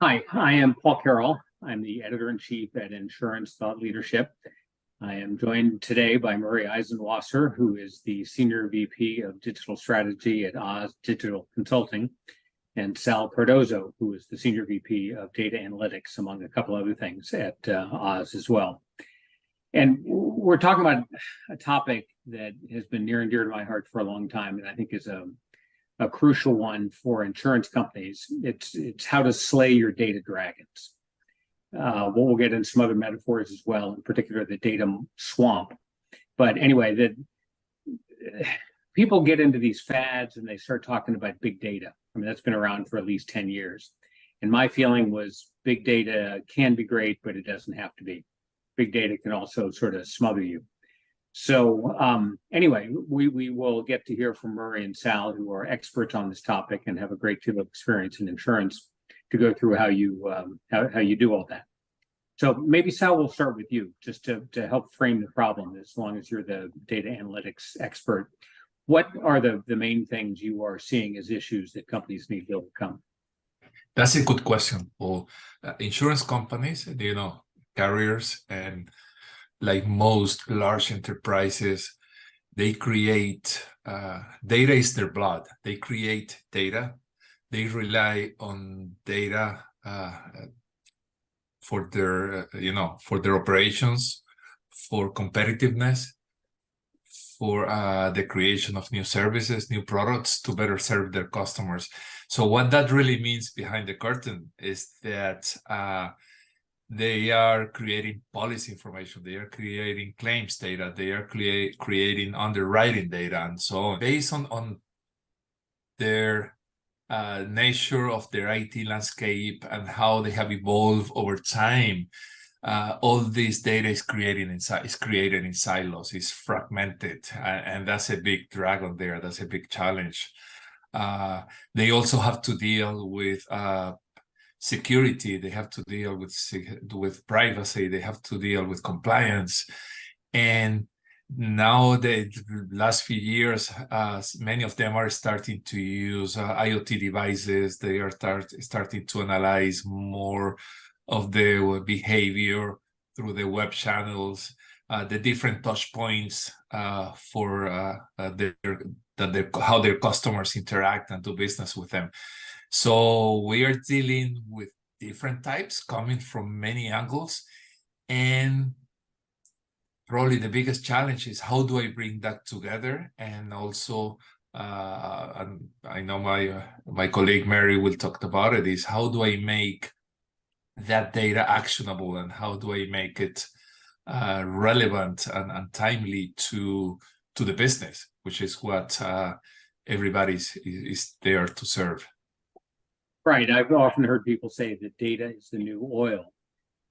Hi, I am Paul Carroll. I'm the editor-in-chief at Insurance Thought Leadership. I am joined today by Murray Izenwasser, who is the Senior VP of Digital Strategy at Oz Digital Consulting, and Sal Cardozo, who is the Senior VP of Data Analytics, among a couple other things at Oz as well. And we're talking about a topic that has been near and dear to my heart for a long time, and I think is a crucial one for insurance companies. It's how to slay your data dragons. We'll get into some other metaphors as well, in particular the data swamp. But anyway, people get into these fads and they start talking about big data. I mean, that's been around for at least 10 years. And my feeling was big data can be great, but it doesn't have to be. Big data can also sort of smother you. So anyway, we will get to hear from Murray and Sal, who are experts on this topic and have a great deal of experience in insurance, to go through how you do all that. So maybe Sal, we'll start with you, just to help frame the problem, as long as you're the data analytics expert. What are the main things you are seeing as issues that companies need to overcome? That's a good question, Paul. Insurance companies, carriers, and like most large enterprises, they create data is their blood. They create data. They rely on data for their operations, for competitiveness, for the creation of new services, new products to better serve their customers. So what that really means behind the curtain is that they are creating policy information, they are creating claims data, they are creating underwriting data, and so on. Based on their nature of their IT landscape and how they have evolved over time, all this data is created in silos, is fragmented, and that's a big drag on there. That's a big challenge. They also have to deal with security, they have to deal with privacy, they have to deal with compliance. And now the last few years, many of them are starting to use IoT devices. They are starting to analyze more of the behavior through the web channels, the different touch points for how their customers interact and do business with them. So we are dealing with different types coming from many angles. And probably the biggest challenge is, how do I bring that together? And also, and I know my colleague Mary will talk about it, is how do I make that data actionable, and how do I make it relevant and timely to the business, which is what everybody is there to serve. Right. I've often heard people say that data is the new oil,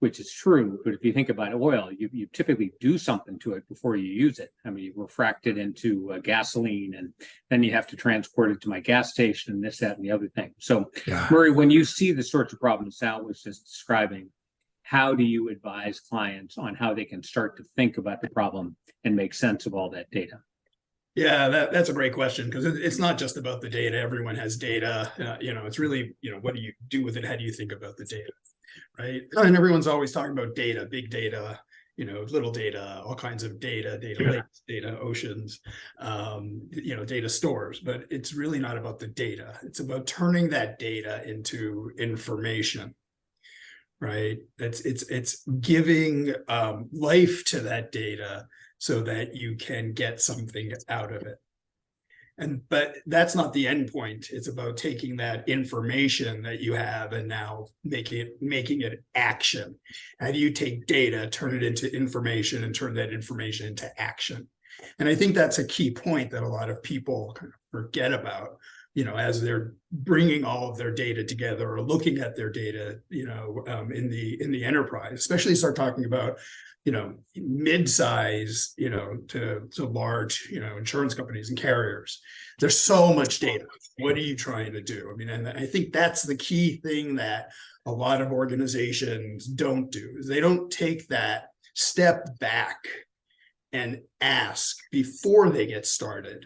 which is true. But if you think about oil, you typically do something to it before you use it. I mean, you refract it into gasoline, and then you have to transport it to my gas station, and this, that, and the other thing. So, yeah. Murray, when you see the sorts of problems Sal was just describing, how do you advise clients on how they can start to think about the problem and make sense of all that data? Yeah, that's a great question, because it's not just about the data. Everyone has data. It's really, what do you do with it? How do you think about the data, right? And everyone's always talking about data, big data, little data, all kinds of data lakes, data oceans, data stores. But it's really not about the data. It's about turning that data into information, right? It's giving life to that data, so that you can get something out of it. But that's not the end point. It's about taking that information that you have and now making it action. How do you take data, turn it into information, and turn that information into action? And I think that's a key point that a lot of people kind of forget about, as they're bringing all of their data together or looking at their data, in the enterprise, especially start talking about mid-size, to large, insurance companies and carriers. There's so much data. What are you trying to do? I mean, and I think that's the key thing that a lot of organizations don't do, is they don't take that step back and ask before they get started,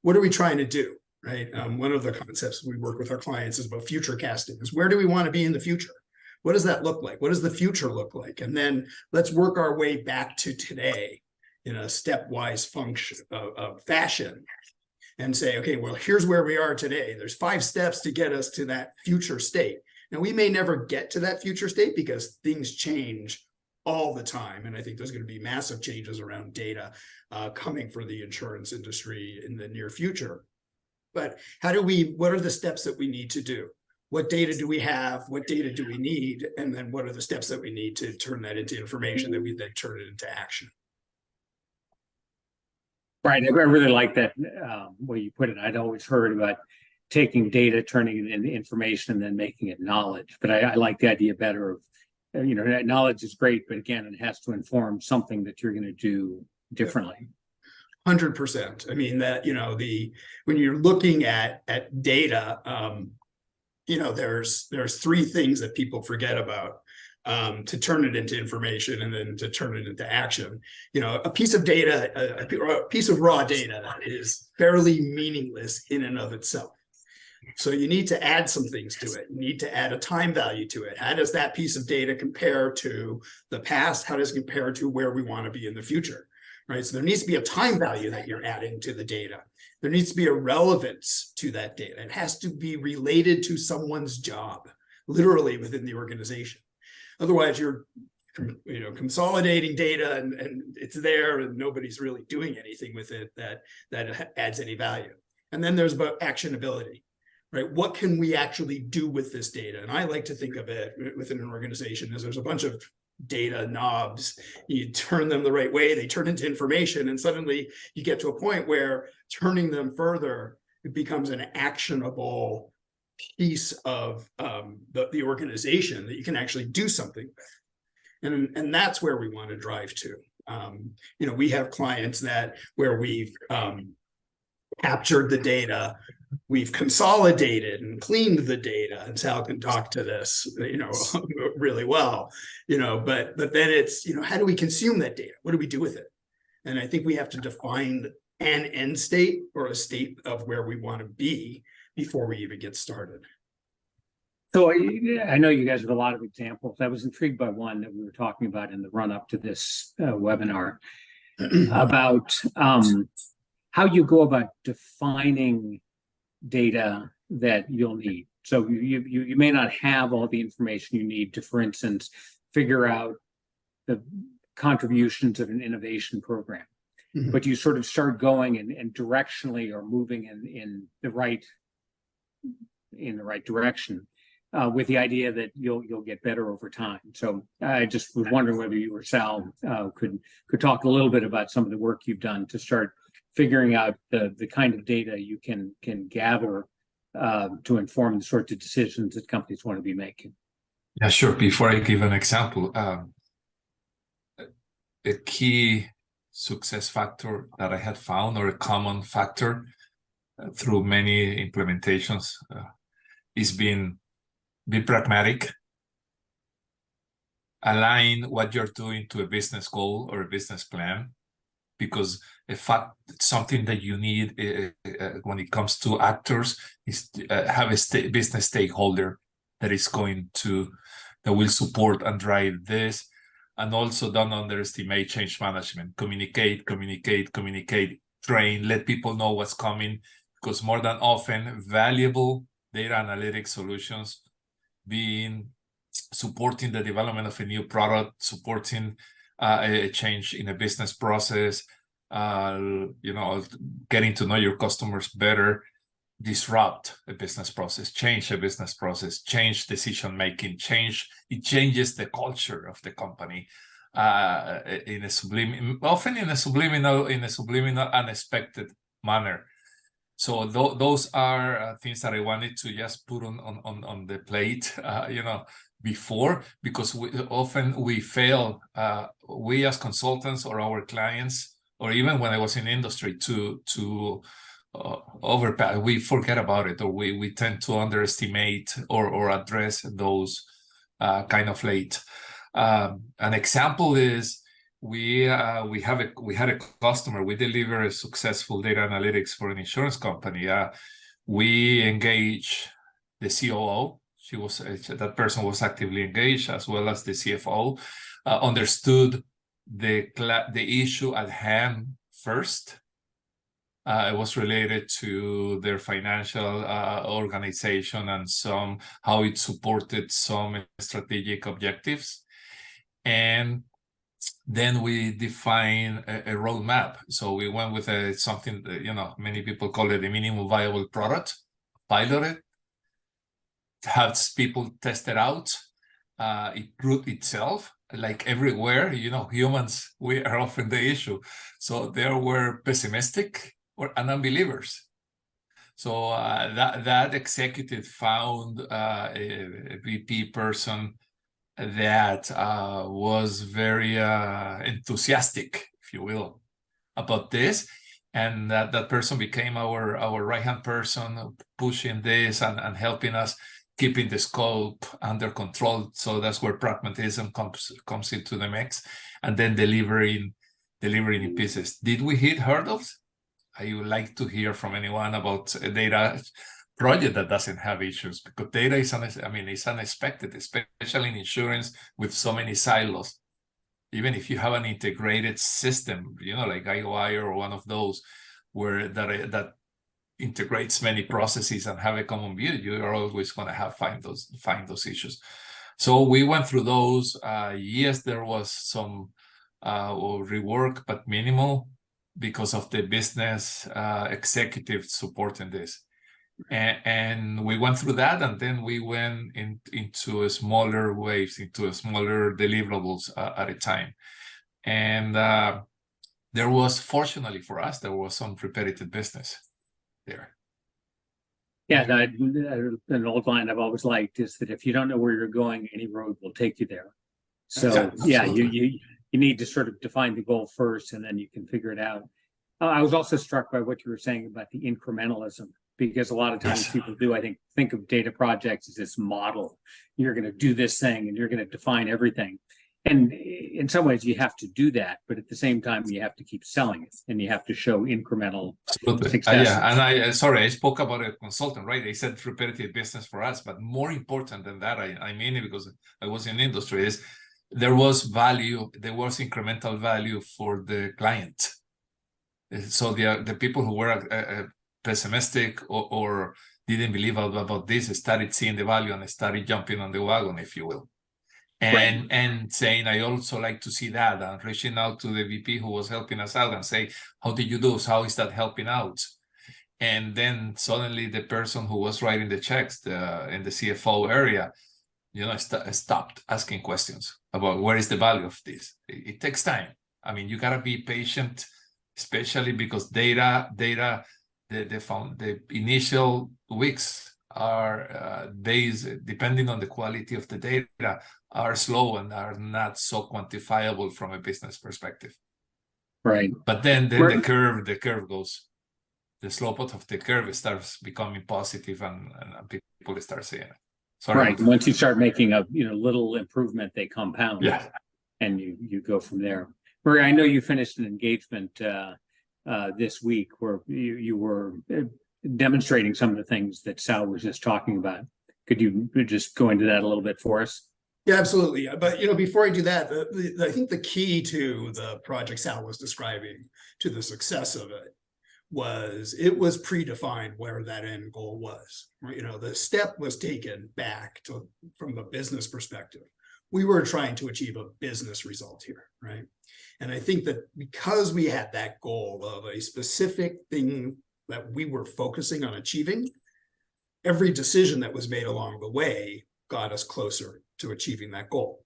what are we trying to do? Right. One of the concepts we work with our clients is about future casting, is where do we want to be in the future? What does that look like? What does the future look like? And then let's work our way back to today in a stepwise function of fashion and say, okay, well, here's where we are today. There's 5 steps to get us to that future state. Now, we may never get to that future state because things change all the time. And I think there's going to be massive changes around data coming for the insurance industry in the near future. But what are the steps that we need to do? What data do we have? What data do we need? And then what are the steps that we need to turn that into information that we then turn it into action? Right. I really like that way you put it. I'd always heard about taking data, turning it into information, and then making it knowledge. But I like the idea better of, knowledge is great, but again, it has to inform something that you're going to do differently. 100%. I mean, that, when you're looking at data, there's 3 things that people forget about to turn it into information and then to turn it into action. A piece of data, a piece of raw data is fairly meaningless in and of itself. So you need to add some things to it. You need to add a time value to it. How does that piece of data compare to the past? How does it compare to where we want to be in the future? Right. So there needs to be a time value that you're adding to the data. There needs to be a relevance to that data. It has to be related to someone's job, literally within the organization. Otherwise, you're consolidating data and it's there and nobody's really doing anything with it that adds any value. And then there's about actionability, right? What can we actually do with this data? And I like to think of it within an organization as there's a bunch of data knobs. You turn them the right way, they turn into information, and suddenly you get to a point where turning them further, it becomes an actionable piece of the organization that you can actually do something with. And that's where we want to drive to. We have clients where we've captured the data, we've consolidated and cleaned the data, and Sal can talk to this, really well, but then it's, how do we consume that data? What do we do with it? And I think we have to define an end state or a state of where we want to be before we even get started. So I know you guys have a lot of examples. I was intrigued by one that we were talking about in the run-up to this webinar about how you go about defining data that you'll need. So you may not have all the information you need to, for instance, figure out the contributions of an innovation program, but you sort of start going and directionally or moving in the right direction with the idea that you'll get better over time. So I just was wondering whether you or Sal could talk a little bit about some of the work you've done to start figuring out the kind of data you can gather to inform the sorts of decisions that companies want to be making. Yeah, sure. Before I give an example, a key success factor that I had found, or a common factor through many implementations, is be pragmatic, align what you're doing to a business goal or a business plan, because something that you need when it comes to actors is have a business stakeholder that will support and drive this. And also, don't underestimate change management. Communicate, train, let people know what's coming, because more than often, valuable data analytics solutions supporting the development of a new product, supporting a change in a business process, getting to know your customers better, disrupt a business process, change a business process, change decision making, it changes the culture of the company in a subliminal, unexpected manner. So those are things that I wanted to just put on the plate, before, because we fail, we as consultants or our clients, or even when I was in industry, to overpass. We forget about it, or we tend to underestimate or address those kind of late. An example is we had a customer. We deliver a successful data analytics for an insurance company. We engage the COO. that person was actively engaged, as well as the CFO, understood the issue at hand first. It was related to their financial organization and how it supported some strategic objectives. And then we define a roadmap. So we went with something that, many people call it a minimum viable product, pilot it, have people test it out. It grew itself. Like everywhere, humans, we are often the issue. So there were pessimistic and unbelievers. So that executive found a VP person that was very enthusiastic, if you will, about this. And that person became our right-hand person, pushing this and helping us, keeping the scope under control. So that's where pragmatism comes into the mix, and then delivering in pieces. Did we hit hurdles? I would like to hear from anyone about a data project that doesn't have issues, because data is unexpected, especially in insurance with so many silos. Even if you have an integrated system, like IOI or one of those, where that integrates many processes and have a common view, you are always going to find those issues. So we went through those. Yes, there was some rework, but minimal, because of the business executive supporting this. And we went through that, and then we went into smaller waves, into smaller deliverables at a time. And there was, fortunately for us, there was some repetitive business there. Yeah, an old line I've always liked is that if you don't know where you're going, any road will take you there. So yeah, you need to sort of define the goal first, and then you can figure it out. I was also struck by what you were saying about the incrementalism, because a lot of times people do, I think of data projects as this model. You're going to do this thing and you're going to define everything. And in some ways you have to do that, but at the same time you have to keep selling it, and you have to show incremental success. Yeah, and I spoke about a consultant, right? They said repetitive business for us, but more important than that, I mean it because I was in the industry, is there was value, there was incremental value for the client. So the people who were pessimistic or didn't believe about this started seeing the value and started jumping on the wagon, if you will. And saying, I also like to see that, and reaching out to the VP who was helping us out and say, how did you do? How is that helping out? And then suddenly the person who was writing the checks in the CFO area, stopped asking questions about where is the value of this. It takes time. I mean, you gotta be patient, especially because the initial weeks are days, depending on the quality of the data, are slow and are not so quantifiable from a business perspective. Right. But then the curve goes, the slope of the curve starts becoming positive, and people start seeing it. Sorry. Right. Once you start making a little improvement, they compound. Yeah. And you go from there. Murray, I know you finished an engagement this week where you were demonstrating some of the things that Sal was just talking about. Could you just go into that a little bit for us? Yeah, absolutely. But before I do that, I think the key to the project Sal was describing, to the success of it, was predefined where that end goal was. The step was taken back from a business perspective. We were trying to achieve a business result here, right? And I think that because we had that goal of a specific thing that we were focusing on achieving, every decision that was made along the way got us closer to achieving that goal.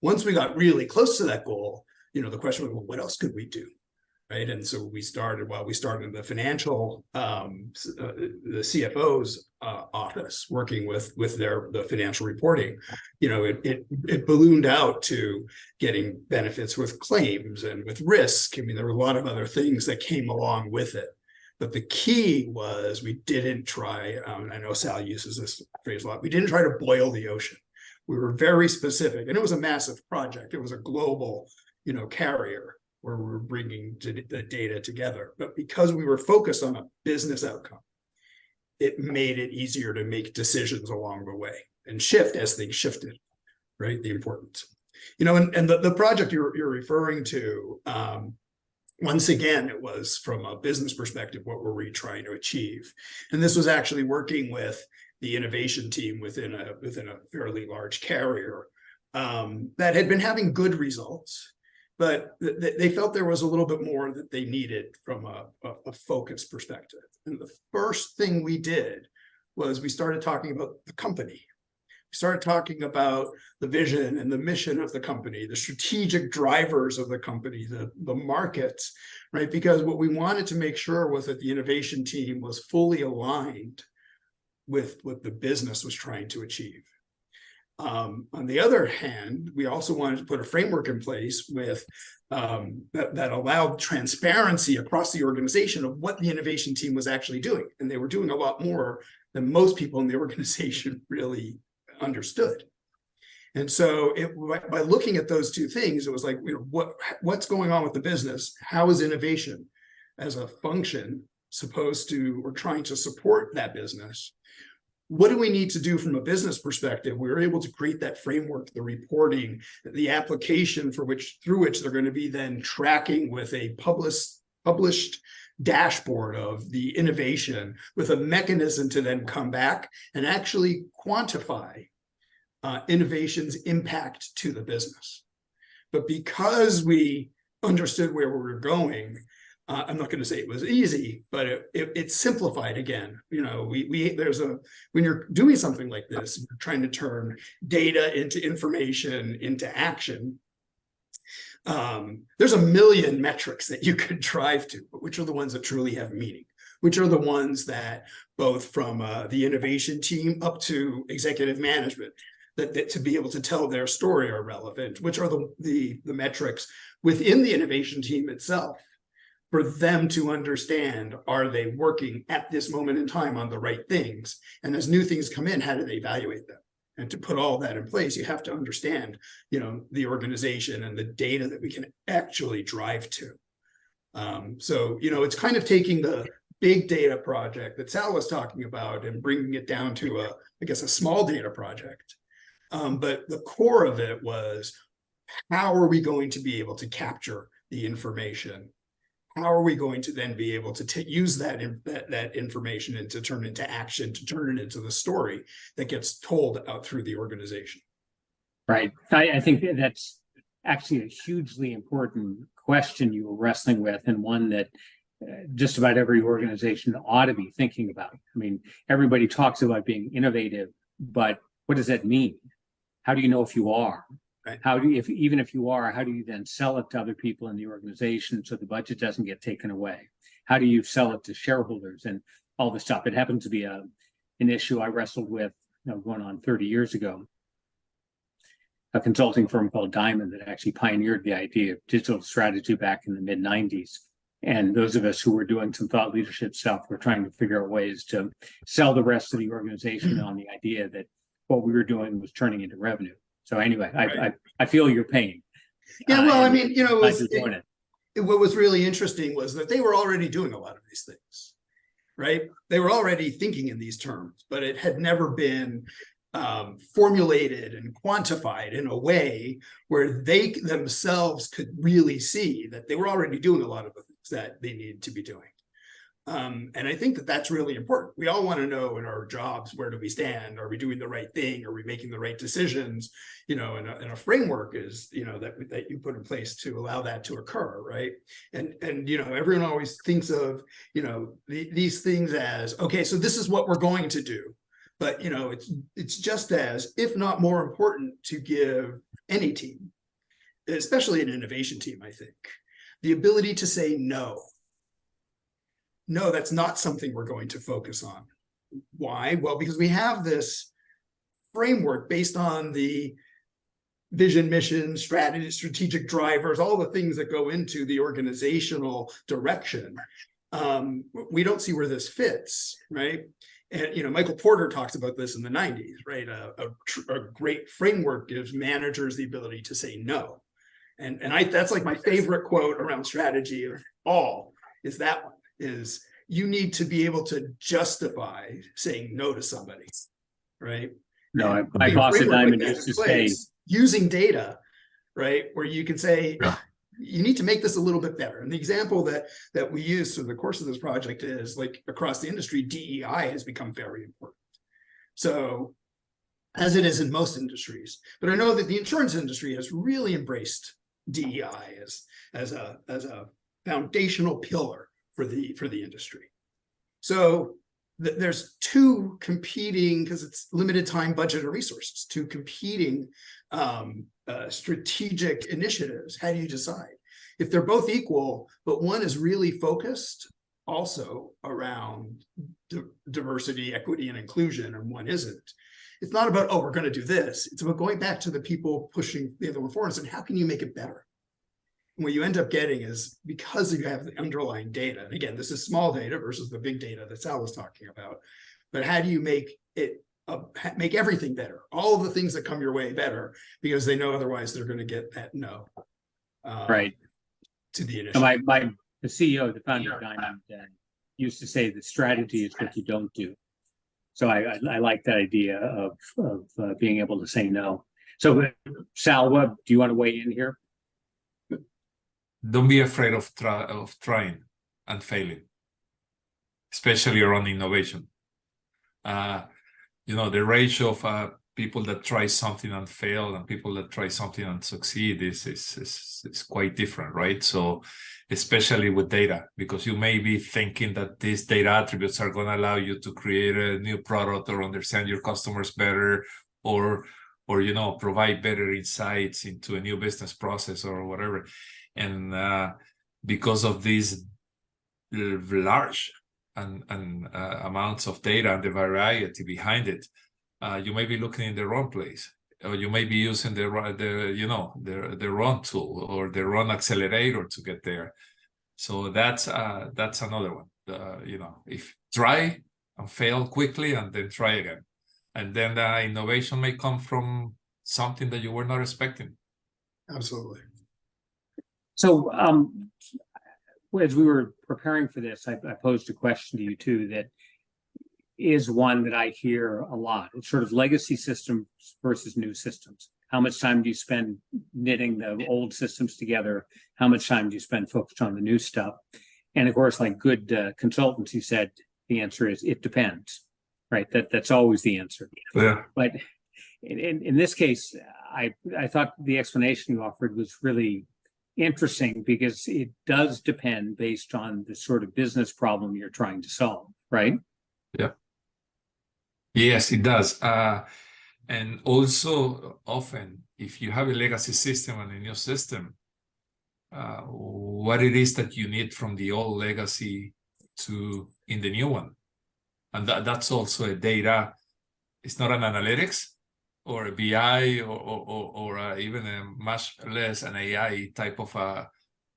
Once we got really close to that goal, the question was, well, what else could we do? Right. And so we started in the financial, the CFO's office, working with the financial reporting. It ballooned out to getting benefits with claims and with risk. I mean, there were a lot of other things that came along with it. But the key was we didn't try, I know Sal uses this phrase a lot, we didn't try to boil the ocean. We were very specific, and it was a massive project. It was a global, carrier, where we were bringing the data together. But because we were focused on a business outcome, it made it easier to make decisions along the way. and shift as things shifted, right? The importance, and the project you're referring to, once again, it was from a business perspective, what were we trying to achieve? And this was actually working with the innovation team within a fairly large carrier that had been having good results, but they felt there was a little bit more that they needed from a focus perspective. And the first thing we did was we started talking about the company. We started talking about the vision and the mission of the company, the strategic drivers of the company, the markets, right? Because what we wanted to make sure was that the innovation team was fully aligned with what the business was trying to achieve. On the other hand, we also wanted to put a framework in place with that allowed transparency across the organization of what the innovation team was actually doing. And they were doing a lot more than most people in the organization really understood. And so by looking at those two things, it was like, what's going on with the business? How is innovation as a function supposed to, or trying to support that business? What do we need to do from a business perspective? We were able to create that framework, the reporting, the application through which they're going to be then tracking with a published dashboard of the innovation, with a mechanism to then come back and actually quantify innovation's impact to the business. But because we understood where we were going, I'm not going to say it was easy, but it simplified again. When you're doing something like this, you're trying to turn data into information, into action. There's a million metrics that you could drive to, but which are the ones that truly have meaning? Which are the ones that both from the innovation team up to executive management, that to be able to tell their story are relevant? Which are the metrics within the innovation team itself for them to understand, are they working at this moment in time on the right things? And as new things come in, how do they evaluate them? And to put all that in place, you have to understand, the organization and the data that we can actually drive to. So, it's kind of taking the big data project that Sal was talking about and bringing it down to a small data project. But the core of it was, how are we going to be able to capture the information? How are we going to then be able to use that information and to turn it into action, to turn it into the story that gets told out through the organization? Right. I think that's actually a hugely important question you were wrestling with, and one that just about every organization ought to be thinking about. I mean, everybody talks about being innovative, but what does that mean? How do you know if you are? Right. How do you, even if you are, how do you then sell it to other people in the organization so the budget doesn't get taken away? How do you sell it to shareholders and all this stuff? It happens to be an issue I wrestled with going on 30 years ago. A consulting firm called Diamond that actually pioneered the idea of digital strategy back in the mid-90s. And those of us who were doing some thought leadership stuff were trying to figure out ways to sell the rest of the organization on the idea that what we were doing was turning into revenue. So anyway, Right. I feel your pain. Yeah, well, I mean, what was really interesting was that they were already doing a lot of these things, right? They were already thinking in these terms, but it had never been formulated and quantified in a way where they themselves could really see that they were already doing a lot of the things that they needed to be doing. And I think that that's really important. We all want to know in our jobs, where do we stand? Are we doing the right thing? Are we making the right decisions? And a framework is, that you put in place to allow that to occur, right? And everyone always thinks of, these things as, okay, so this is what we're going to do. But, it's just as, if not more important, to give any team, especially an innovation team, I think, the ability to say no. No, that's not something we're going to focus on. Why? Well, because we have this framework based on the vision, mission, strategy, strategic drivers, all the things that go into the organizational direction. We don't see where this fits, right? And Michael Porter talks about this in the 90s, right? A great framework gives managers the ability to say no. And that's like my favorite quote around strategy of all, is that one. Is you need to be able to justify saying no to somebody, right? No, And my the boss at framework Diamond like that used in to say, place, using data, right, where you can say, Yeah. you need to make this a little bit better. And the example that we use through the course of this project is, like, across the industry, DEI has become very important. So, as it is in most industries, but I know that the insurance industry has really embraced DEI as a foundational pillar for the industry. So there's two competing, because it's limited time, budget, or resources, two competing strategic initiatives. How do you decide? If they're both equal, but one is really focused also around diversity, equity, and inclusion, and one isn't, it's not about, oh, we're going to do this. It's about going back to the people pushing the other one forward and how can you make it better? And what you end up getting is, because you have the underlying data, and again, this is small data versus the big data that Sal was talking about, but how do you make it make everything better? All of the things that come your way better, because they know otherwise they're going to get that no. right. To the So initiative. the CEO, the founder of Diamond, used to say that strategy is what you don't do. So I like that idea of being able to say no. So Sal, what do you want to weigh in here? Don't be afraid of trying and failing, especially around innovation. The ratio of people that try something and fail and people that try something and succeed is quite different, right? So especially with data, because you may be thinking that these data attributes are going to allow you to create a new product or understand your customers better, or provide better insights into a new business process or whatever. And because of these large and amounts of data and the variety behind it, you may be looking in the wrong place, or you may be using the wrong tool or the wrong accelerator to get there. So that's another one. If try and fail quickly and then try again, and then the innovation may come from something that you were not expecting. Absolutely. So as we were preparing for this, I posed a question to you too that is one that I hear a lot. It's sort of legacy systems versus new systems. How much time do you spend knitting the old systems together? How much time do you spend focused on the new stuff? And of course, like good consultants, you said the answer is it depends, right? That's always the answer. Yeah. But in this case, I thought the explanation you offered was really interesting, because it does depend based on the sort of business problem you're trying to solve, right? Yeah. Yes, it does. And also, often, if you have a legacy system and a new system, what it is that you need from the old legacy in the new one. And that's also a data. It's not an analytics or a BI or even a much less an AI type of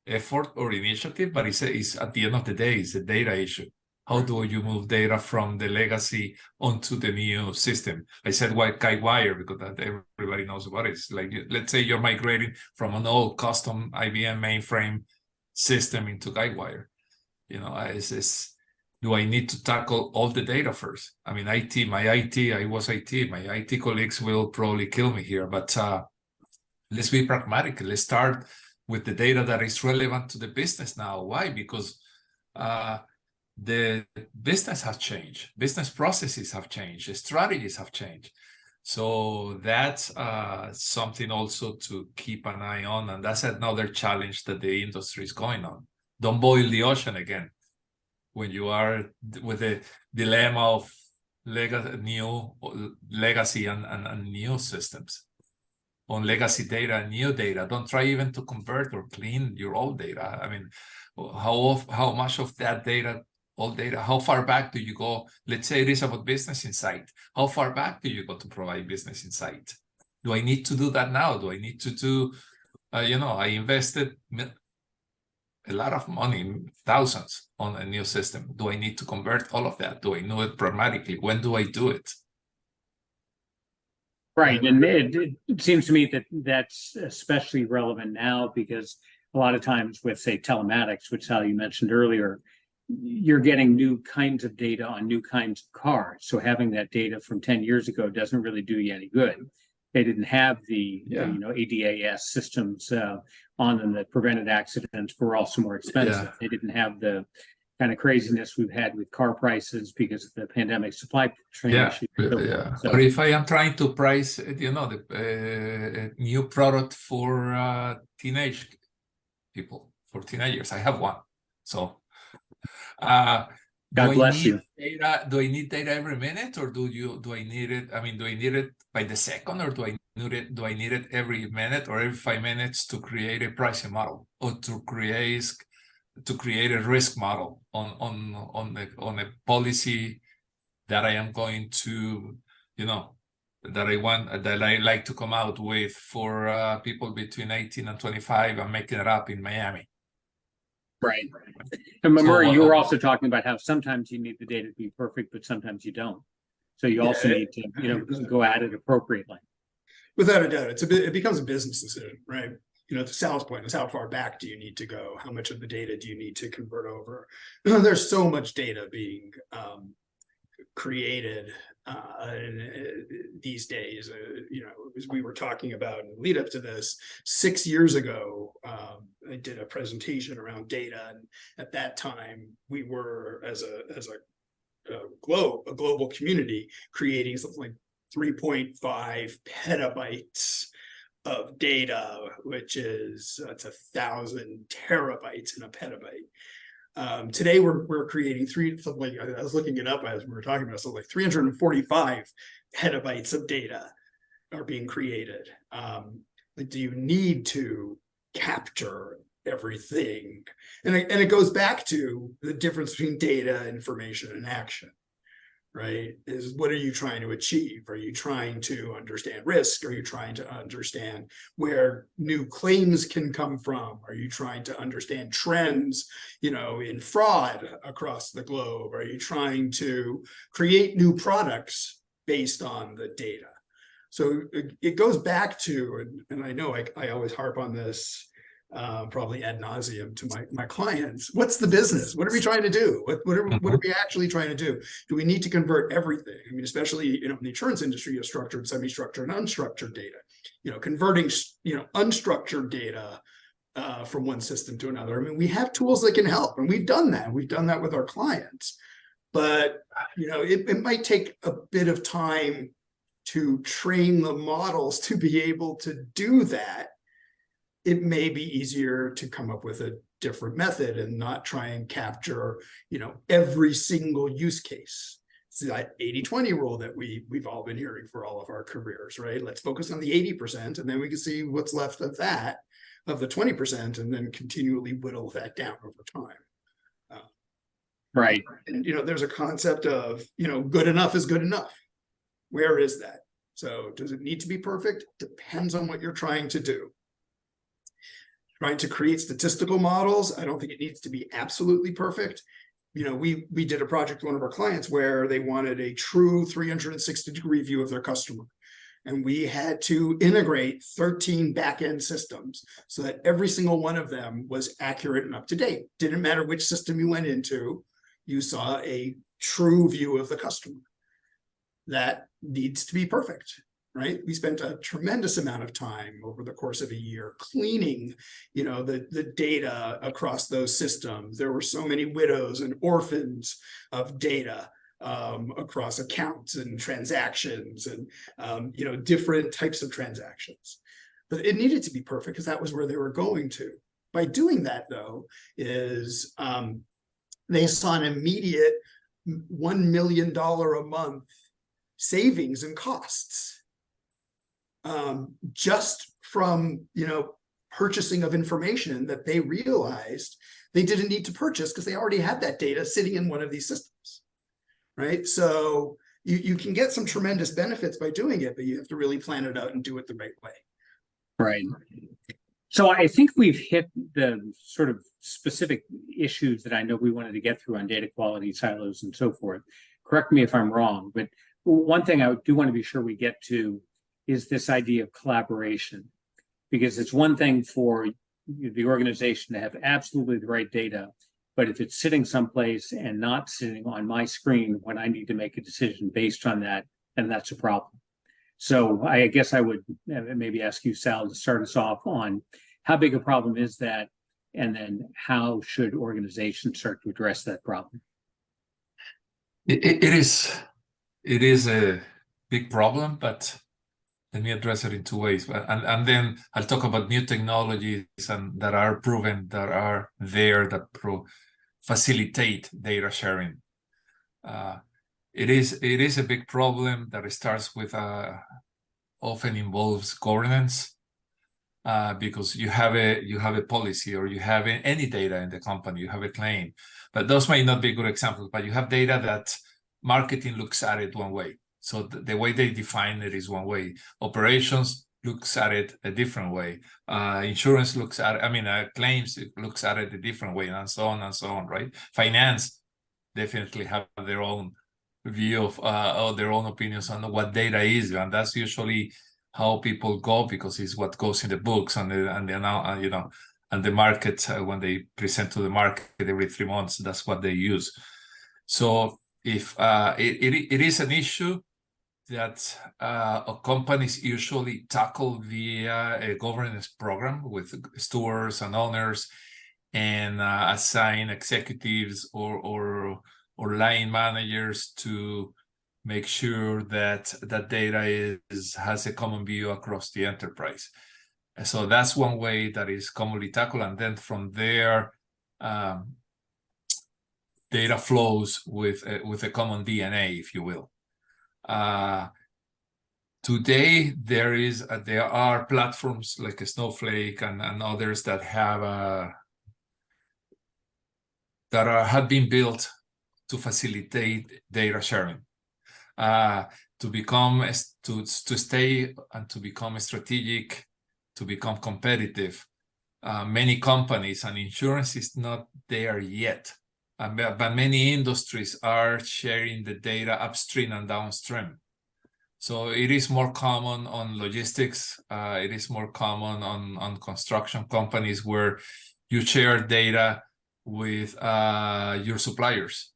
effort or initiative, but it's at the end of the day, it's a data issue. How do you move data from the legacy onto the new system? I said Guidewire because that everybody knows about it. It's like, let's say you're migrating from an old custom IBM mainframe system into Guidewire. Do I need to tackle all the data first? I mean, I was IT, my IT colleagues will probably kill me here, but let's be pragmatic. Let's start with the data that is relevant to the business now. Why? Because the business has changed, business processes have changed, strategies have changed. So that's something also to keep an eye on. And that's another challenge that the industry is going on. Don't boil the ocean again when you are with the dilemma of legacy and new systems. On legacy data and new data, don't try even to convert or clean your old data. I mean, how much of that data, old data, how far back do you go? Let's say it is about business insight. How far back do you go to provide business insight? Do I need to do that now? Do I need to do, I invested a lot of money, thousands, on a new system. Do I need to convert all of that? Do I know it pragmatically? When do I do it? Right. And it seems to me that that's especially relevant now, because a lot of times with, say, telematics, which Sal you mentioned earlier, you're getting new kinds of data on new kinds of cars. So having that data from 10 years ago doesn't really do you any good. They didn't have the ADAS systems on them that prevented accidents, were also more expensive. Yeah. They didn't have the kind of craziness we've had with car prices because of the pandemic supply chain issue. So, or if I am trying to price, the new product for teenage people, for teenagers, I have one. So, God bless you. Data, do I need data every minute, or do I need it? I mean, do I need it by the second, or do I need it every minute or every 5 minutes to create a pricing model, or to create a risk model on a policy that I am going to, that I like to come out with for people between 18 and 25. I'm making it up in Miami. Right. And Murray, you were also talking about how sometimes you need the data to be perfect, but sometimes you don't. So you also need to, go at it appropriately. Without a doubt, it becomes a business decision, right? To Sal's point, is how far back do you need to go? How much of the data do you need to convert over? There's so much data being created these days. As we were talking about in the lead up to this, 6 years ago, I did a presentation around data, and at that time, we were as a global community creating something like 3.5 petabytes of data, which is it's 1,000 terabytes in a petabyte. Today we're creating I was looking it up as we were talking about, so like 345 petabytes of data are being created. Do you need to capture everything? And it goes back to the difference between data, information, and action. Right? Is what are you trying to achieve? Are you trying to understand risk? Are you trying to understand where new claims can come from? Are you trying to understand trends, in fraud across the globe? Are you trying to create new products based on the data? So it goes back to, and I know I always harp on this, probably ad nauseum to my clients. What's the business? What are we trying to do? What are we actually trying to do? Do we need to convert everything? I mean, especially in the insurance industry, you have structured, semi-structured, and unstructured data. Converting unstructured data from one system to another. I mean, we have tools that can help, and we've done that. We've done that with our clients. But it might take a bit of time to train the models to be able to do that. It may be easier to come up with a different method and not try and capture, every single use case. It's that 80-20 rule that we've all been hearing for all of our careers, right? Let's focus on the 80%, and then we can see what's left of that, of the 20%, and then continually whittle that down over time. Right. And, there's a concept of, good enough is good enough. Where is that? So does it need to be perfect? Depends on what you're trying to do. Trying to create statistical models, I don't think it needs to be absolutely perfect. We did a project with one of our clients where they wanted a true 360-degree view of their customer. And we had to integrate 13 back-end systems so that every single one of them was accurate and up to date. Didn't matter which system you went into, you saw a true view of the customer. That needs to be perfect. Right? We spent a tremendous amount of time over the course of a year cleaning, the data across those systems. There were so many widows and orphans of data across accounts and transactions and, different types of transactions. But it needed to be perfect because that was where they were going to. By doing that, though, is they saw an immediate $1 million a month savings in costs. Just from, purchasing of information that they realized they didn't need to purchase because they already had that data sitting in one of these systems, right? So you can get some tremendous benefits by doing it, but you have to really plan it out and do it the right way. Right. So I think we've hit the sort of specific issues that I know we wanted to get through on data quality, silos, and so forth. Correct me if I'm wrong, but one thing I do want to be sure we get to is this idea of collaboration, because it's one thing for the organization to have absolutely the right data, But if it's sitting someplace and not sitting on my screen when I need to make a decision based on that, then that's a problem. So I guess I would maybe ask you, Sal, to start us off on how big a problem is that, and then how should organizations start to address that problem? It is a big problem, but let me address it in two ways. And then I'll talk about new technologies and that are proven, that are there, that facilitate data sharing. It is a big problem that starts with often involves governance, because you have a policy, or you have any data in the company, you have a claim, but those might not be good examples. But you have data that marketing looks at it one way, so the way they define it is one way. Operations looks at it a different way. Insurance looks at it, claims, it looks at it a different way, and so on, right? Finance definitely have their own view of their own opinions on what data is, and that's usually how people go, because it's what goes in the books and the market, when they present to the market every 3 months, that's what they use. So if it is an issue that companies usually tackle via a governance program with stewards and owners, and assign executives or line managers to make sure that that data has a common view across the enterprise. So that's one way that is commonly tackled, and then from there, data flows with a common DNA, if you will. Today, there are platforms like a Snowflake and others that have been built to facilitate data sharing, to stay and to become strategic, to become competitive. Many companies, and insurance is not there yet, but many industries are sharing the data upstream and downstream. So it is more common on logistics. It is more common on construction companies, where you share data with your suppliers,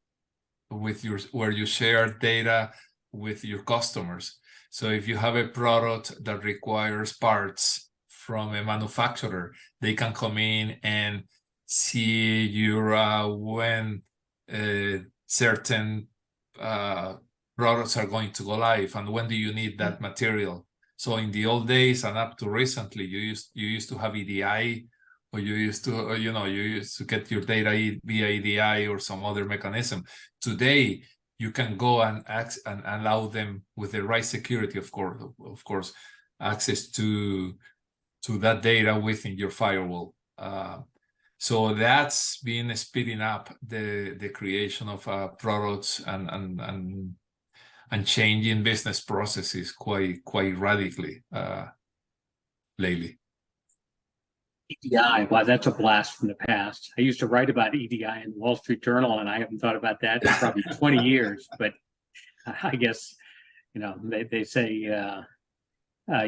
where you share data with your customers. So if you have a product that requires parts from a manufacturer, they can come in and see your when certain products are going to go live, and when do you need that material. So in the old days and up to recently, you used to have EDI, or you used to get your data via EDI or some other mechanism. Today, you can go and allow them, with the right security, of course, access to that data within your firewall. So that's been speeding up the creation of products and changing business processes quite radically lately. EDI, wow, that's a blast from the past. I used to write about EDI in the Wall Street Journal, and I haven't thought about that in probably 20 years. But I guess, they say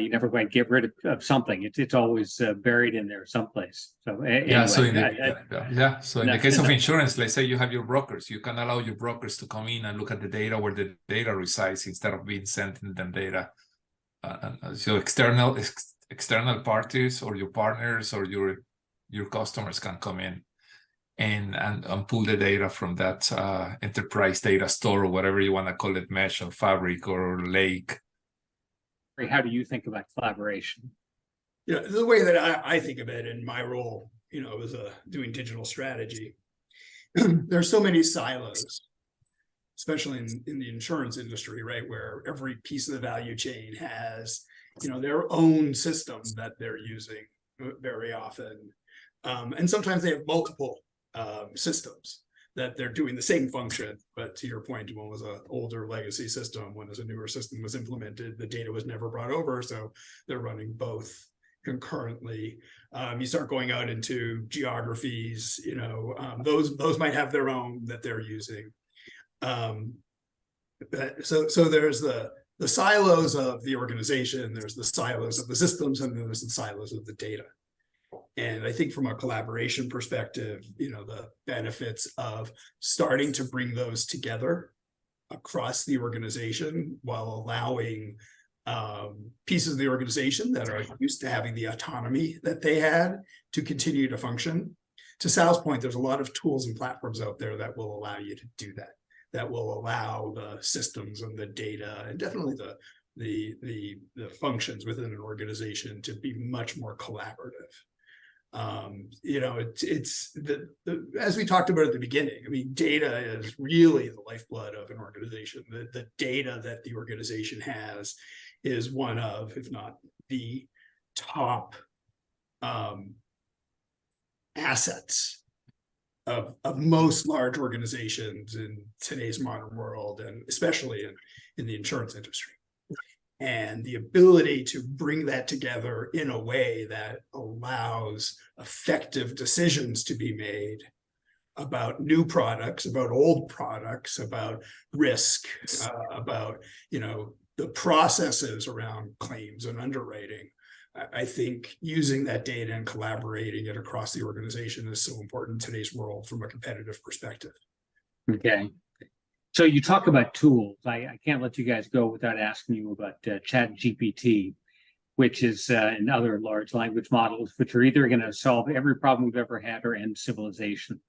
you never quite get rid of something. It's always buried in there someplace. So anyway, yeah. So in the case of insurance, let's say you have your brokers, you can allow your brokers to come in and look at the data where the data resides, instead of being sent them data. So external parties, or your partners, or your customers, can come in and pull the data from that enterprise data store, or whatever you want to call it, mesh or fabric or lake. How do you think about collaboration? The way that I think of it in my role, as doing digital strategy, there's so many silos, especially in the insurance industry, right, where every piece of the value chain has their own system that they're using very often, and sometimes they have multiple systems that they're doing the same function. But to your point, one was an older legacy system, one is a newer system was implemented, the data was never brought over, so they're running both concurrently. You start going out into geographies, those might have their own that they're using. So there's the silos of the organization, there's the silos of the systems, and then there's the silos of the data. And I think from a collaboration perspective, the benefits of starting to bring those together across the organization while allowing pieces of the organization that are used to having the autonomy that they had to continue to function. To Sal's point, there's a lot of tools and platforms out there that will allow you to do that, that will allow the systems and the data and definitely the functions within an organization to be much more collaborative. It's as we talked about at the beginning, I mean, data is really the lifeblood of an organization. The data that the organization has is one of, if not the top assets of most large organizations in today's modern world, and especially in the insurance industry. And the ability to bring that together in a way that allows effective decisions to be made about new products, about old products, about risk, about the processes around claims and underwriting. I think using that data and collaborating it across the organization is so important in today's world from a competitive perspective. Okay. So you talk about tools. I can't let you guys go without asking you about ChatGPT, which is and other large language models, which are either going to solve every problem we've ever had or end civilization.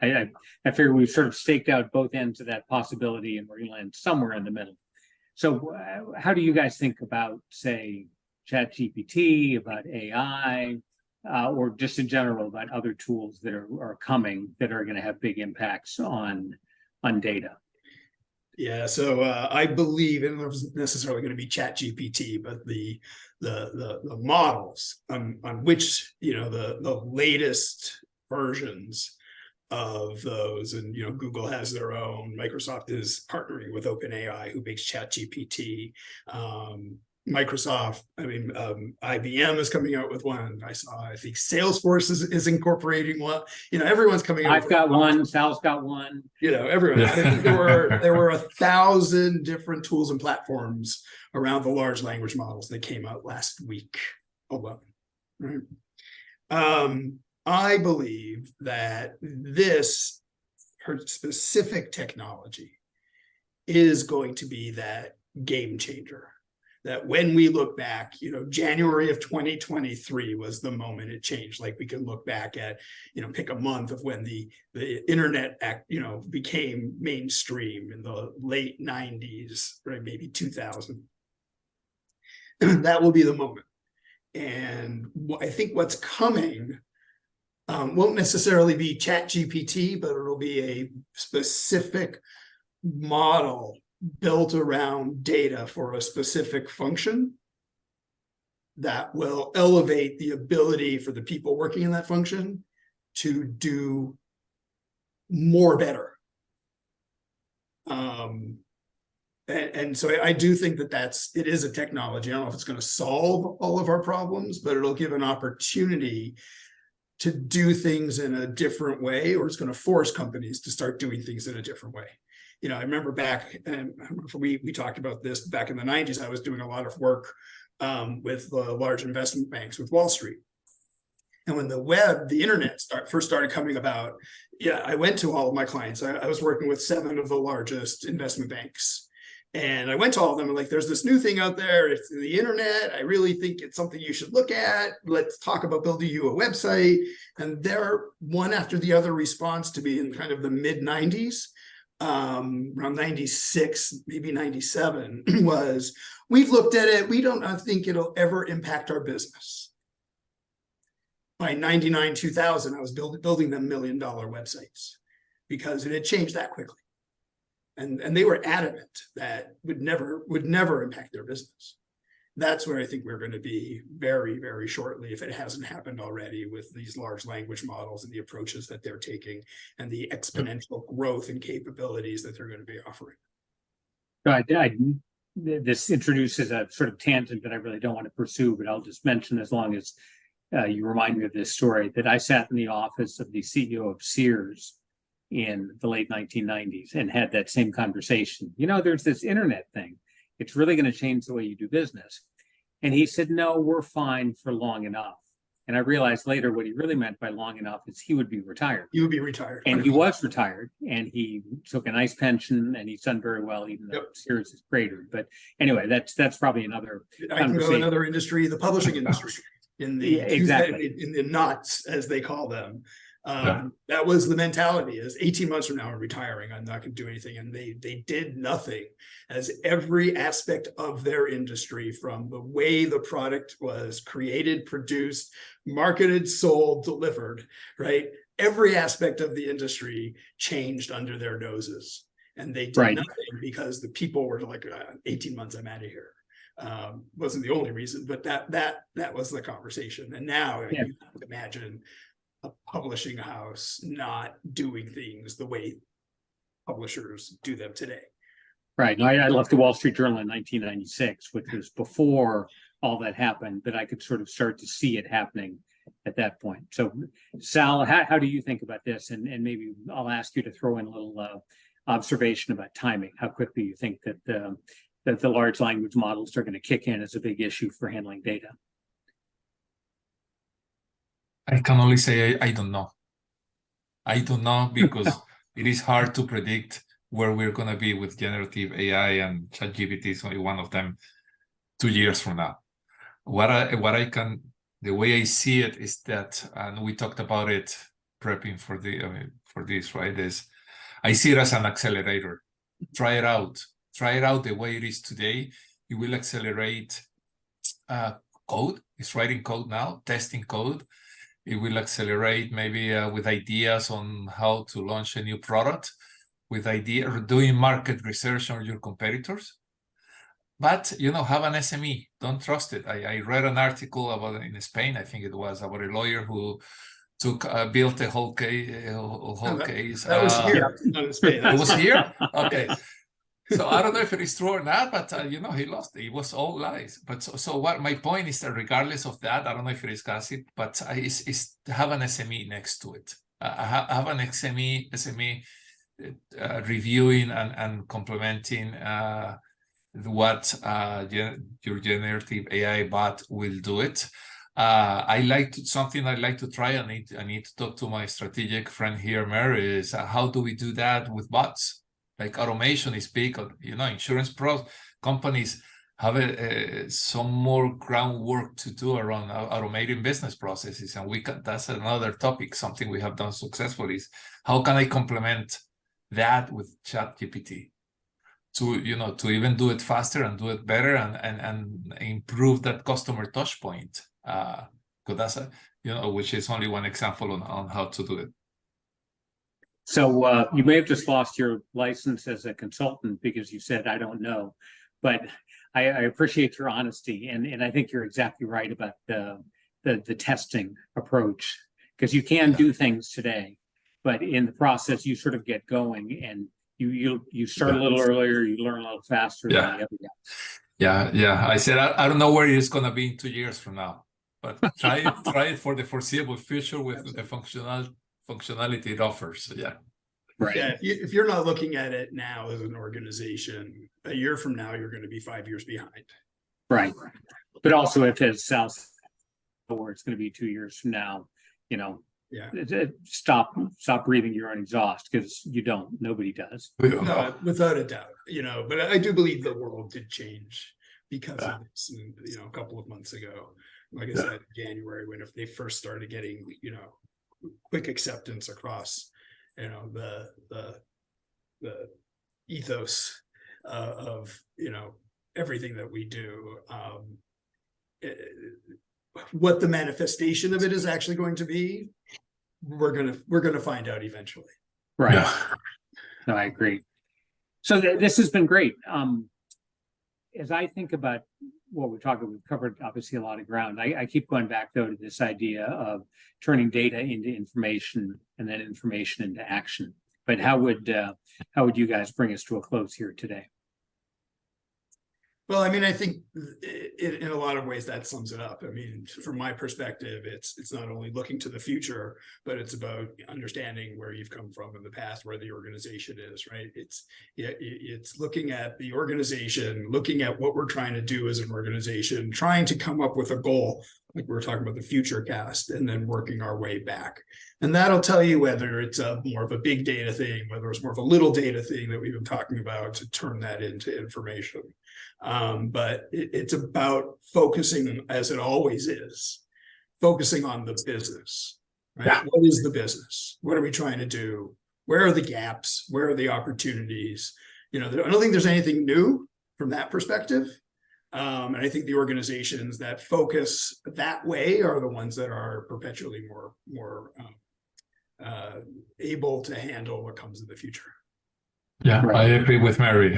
I figure we've sort of staked out both ends of that possibility, and we're going to land somewhere in the middle. So how do you guys think about, say, ChatGPT, about AI, or just in general about other tools that are coming that are going to have big impacts on data? Yeah, so I believe, and it wasn't necessarily going to be ChatGPT, but the models on which the latest versions of those, and Google has their own. Microsoft is partnering with OpenAI, who makes ChatGPT. Microsoft, IBM is coming out with one. I think Salesforce is incorporating one. Everyone's coming out. I've got one. Sal's got one. Everyone. I think there were 1,000 different tools and platforms around the large language models that came out last week alone. Right. I believe that this specific technology is going to be that game changer. That when we look back, January of 2023 was the moment it changed. Like we can look back at, pick a month of when the internet became mainstream in the late 90s, right? Maybe 2000. That will be the moment. And I think what's coming won't necessarily be ChatGPT, but it'll be a specific model built around data for a specific function that will elevate the ability for the people working in that function to do more better. And so I do think that it is a technology. I don't know if it's going to solve all of our problems, but it'll give an opportunity to do things in a different way, or it's going to force companies to start doing things in a different way. I remember back, and we talked about this back in the 90s. I was doing a lot of work with the large investment banks with Wall Street. And when the internet first started coming about, I went to all of my clients. I was working with 7 of the largest investment banks. And I went to all of them and like, there's this new thing out there. It's the internet. I really think it's something you should look at. Let's talk about building you a website. And their one after the other response to me in kind of the mid 90s, around 96, maybe 97, was, we've looked at it. We don't think it'll ever impact our business. By 99, 2000, I was building them $1 million websites because it had changed that quickly. And they were adamant that would never impact their business. That's where I think we're going to be very, very shortly, if it hasn't happened already, with these large language models and the approaches that they're taking and the exponential growth and capabilities that they're going to be offering. This introduces a sort of tangent that I really don't want to pursue, but I'll just mention, as long as you remind me of this story, that I sat in the office of the CEO of Sears in the late 1990s and had that same conversation. There's this internet thing. It's really going to change the way you do business. And he said, no, we're fine for long enough. And I realized later what he really meant by long enough is he would be retired. You would be retired. And he was retired, and he took a nice pension, and he's done very well, even though Sears is greater. But anyway, that's probably another I can go another industry, the publishing industry, in the exactly in the knots, as they call them. That was the mentality: is 18 months from now I'm retiring, I'm not going to do anything. And they did nothing, as every aspect of their industry, from the way the product was created, produced, marketed, sold, delivered, right? Every aspect of the industry changed under their noses, and they did nothing because the people were like, 18 months, I'm out of here. Wasn't the only reason, but that was the conversation. And now you can imagine a publishing house not doing things the way publishers do them today. Right. No, I left the Wall Street Journal in 1996, which was before all that happened, but I could sort of start to see it happening at that point. So, Sal, how do you think about this? And maybe I'll ask you to throw in a little observation about timing. How quickly you think that the large language models are going to kick in as a big issue for handling data? I can only say I don't know. I don't know, because it is hard to predict where we're going to be with generative AI, and ChatGPT is only one of them 2 years from now. The way I see it is that, and we talked about it prepping for this, right? Is I see it as an accelerator. Try it out the way it is today. It will accelerate code. It's writing code now, testing code. It will accelerate maybe with ideas on how to launch a new product, with doing market research on your competitors. But, have an SME. Don't trust it. I read an article about, in Spain, I think it was, about a lawyer who built a whole case. That was here, not in Spain. It was here? Okay. So I don't know if it is true or not, but he lost it. It was all lies. But so what my point is that regardless of that, I don't know if you discuss it, but is have an SME next to it. Have an SME reviewing and complementing what your generative AI bot will do it. Something I'd like to try. I need to talk to my strategic friend here, Murray, is how do we do that with bots? Like automation is big. Insurance companies have some more groundwork to do around automating business processes, and that's another topic. Something we have done successfully is how can I complement that with ChatGPT to even do it faster and do it better and improve that customer touch point. Because that's which is only one example on how to do it. So you may have just lost your license as a consultant because you said, I don't know, but I appreciate your honesty. And I think you're exactly right about the testing approach, because you can do things today, but in the process, you sort of get going and you start a little earlier, you learn a little faster than the other guys. Yeah. I said, I don't know where it's going to be in 2 years from now, but try it for the foreseeable future with the functionality it offers. Right. Yeah, if you're not looking at it now as an organization, a year from now you're going to be 5 years behind. Right. But also, if it's South, where it's going to be 2 years from now, stop breathing your own exhaust, because nobody does. No, without a doubt. But I do believe the world did change because of this. A couple of months ago, like I said, January, when if they first started getting quick acceptance across the ethos of everything that we do, what the manifestation of it is actually going to be, we're gonna find out eventually. Right. No, I agree. So this has been great. As I think about what we've covered obviously a lot of ground. I keep going back though to this idea of turning data into information and then information into action. But how would you guys bring us to a close here today? Well, I think in a lot of ways that sums it up. From my perspective, it's not only looking to the future, but it's about understanding where you've come from in the past, where the organization is, right? It's looking at the organization, looking at what we're trying to do as an organization, trying to come up with a goal. like we were talking about the future cast, and then working our way back. And that'll tell you whether it's more of a big data thing, whether it's more of a little data thing that we've been talking about to turn that into information. But it's about focusing, as it always is, focusing on the business, right? Yeah. What is the business? What are we trying to do? Where are the gaps? Where are the opportunities? I don't think there's anything new from that perspective. And I think the organizations that focus that way are the ones that are perpetually more able to handle what comes in the future. Yeah, Right. I agree with Mary.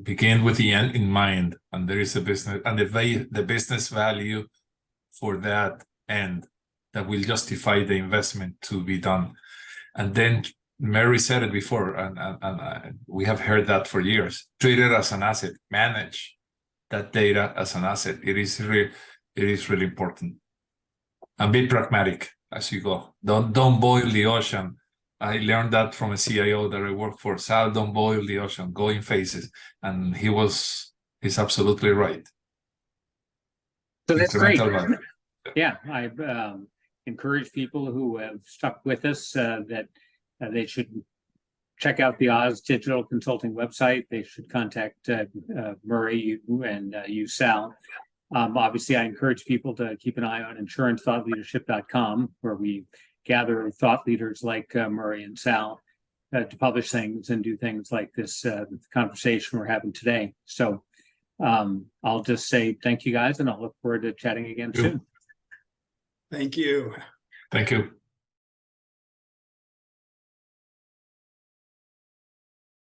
Begin with the end in mind, and there is a business and the business value for that end that will justify the investment to be done. And then Mary said it before, and we have heard that for years. Treat it as an asset. Manage that data as an asset. It is really important. And be pragmatic as you go. Don't boil the ocean. I learned that from a CIO that I worked for. Sal, don't boil the ocean. Go in phases. And he's absolutely right. So that's great. Incremental. Yeah, I encourage people who have stuck with us that they should check out the Oz Digital Consulting website. They should contact Murray and you, Sal. Obviously, I encourage people to keep an eye on insurancethoughtleadership.com, where we gather thought leaders like Murray and Sal to publish things and do things like this conversation we're having today. So I'll just say thank you guys, and I'll look forward to chatting again soon. Thank you. Thank you.